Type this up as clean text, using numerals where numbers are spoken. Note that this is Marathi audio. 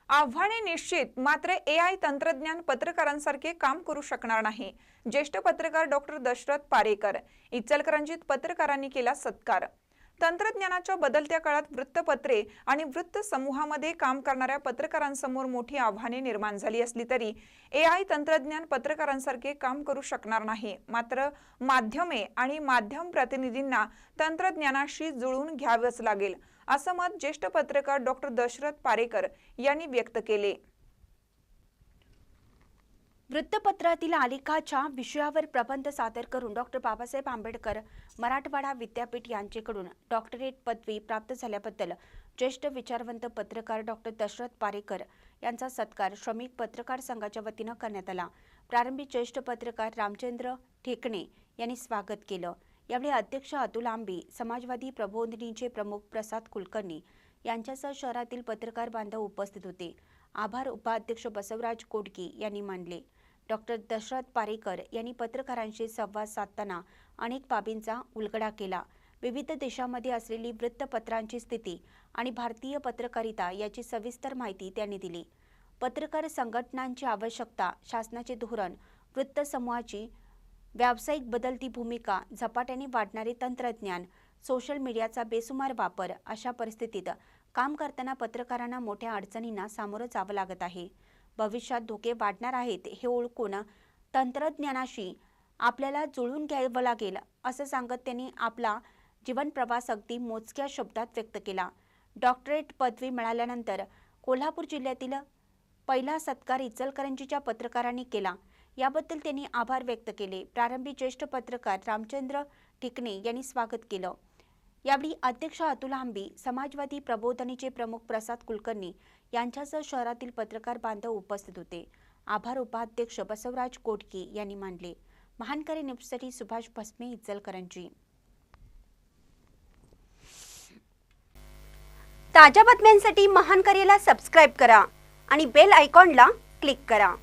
आव्हाने निश्चित, मात्र एआय तंत्रज्ञान पत्रकारांसारखे काम करू शकणार नाही। ज्येष्ठ पत्रकार डॉक्टर दशरथ पारेकर इचलकरंजीत पत्रकारांनी केला सत्कार। तंत्रज्ञानाच्या बदलत्या काळात वृत्तपत्रे आणि वृत्त समूहामध्ये काम करणाऱ्या पत्रकारांसमोर मोठी आव्हाने निर्माण झाली असली तरी एआय तंत्रज्ञान पत्रकारांसारखे काम करू शकणार नाही। मात्र माध्यमे आणि माध्यम प्रतिनिधींना तंत्रज्ञानाशी जुळवून घ्यावेच लागेल, असं मत ज्येष्ठ पत्रकार डॉक्टर दशरथ पारेकर यांनी व्यक्त केले। वृत्तपत्रातील आलेखाच्या विषयावर प्रबंध सादर करून डॉक्टर बाबासाहेब आंबेडकर मराठवाडा विद्यापीठ यांच्याकडून डॉक्टरेट पदवी प्राप्त झाल्याबद्दल ज्येष्ठ विचारवंत पत्रकार डॉक्टर दशरथ पारेकर यांचा सत्कार श्रमिक पत्रकार संघाच्या वतीने करण्यात आला। प्रारंभी ज्येष्ठ पत्रकार रामचंद्र ठेकणे यांनी स्वागत केलं। यावेळी अध्यक्ष अतुल आंबी, समाजवादी प्रबोधिनीचे प्रमुख प्रसाद कुलकर्णी यांच्यासह शहरातील पत्रकार बांधव उपस्थित होते। आभार उपाध्यक्ष बसवराज कोडकी यांनी मानले। डॉक्टर दशरथ पारेकर यांनी पत्रकारांशी संवाद साधताना अनेक बाबींचा उलगडा केला। विविध देशांमध्ये असलेली वृत्तपत्रांची स्थिती आणि भारतीय पत्रकारिता याची सविस्तर माहिती त्यांनी दिली। पत्रकार संघटनांची आवश्यकता, शासनाचे धोरण, वृत्त समूहाची व्यावसायिक बदलती भूमिका, झपाट्याने वाढणारे तंत्रज्ञान, सोशल मीडियाचा बेसुमार वापर अशा परिस्थितीत काम करताना पत्रकारांना मोठ्या अडचणींना सामोरं जावं लागत आहे। भविष्यात धोके वाढणार आहेत हे ओळखून तंत्रज्ञानाशी आपल्याला जुळवून घ्यावं लागेल, असं सांगत त्यांनी आपला जीवन प्रवास अगदी मोजक्या शब्दात व्यक्त केला। डॉक्टरेट पदवी मिळाल्यानंतर कोल्हापूर जिल्ह्यातील पहिला सत्कार इचलकरंजीच्या पत्रकारांनी केला, याबद्दल त्यांनी आभार व्यक्त केले। प्रारंभी ज्येष्ठ पत्रकार रामचंद्र ठिकणे यांनी स्वागत केलं। यावेळी अध्यक्ष अतुल आंबी, समाजवादी प्रबोधिनीचे प्रमुख प्रसाद कुलकर्णी यांच्यासह शहरातील पत्रकार बांधव उपस्थित होते। आभार उपाध्यक्ष बसवराज कोडकी यांनी मानले। महानकरी न्यूजसाठी सुभाष भस्मे, इचलकरंजी। ताज्या बातम्यांसाठी महानकरीला सबस्क्राइब करा आणि बेल आयकॉनला क्लिक करा।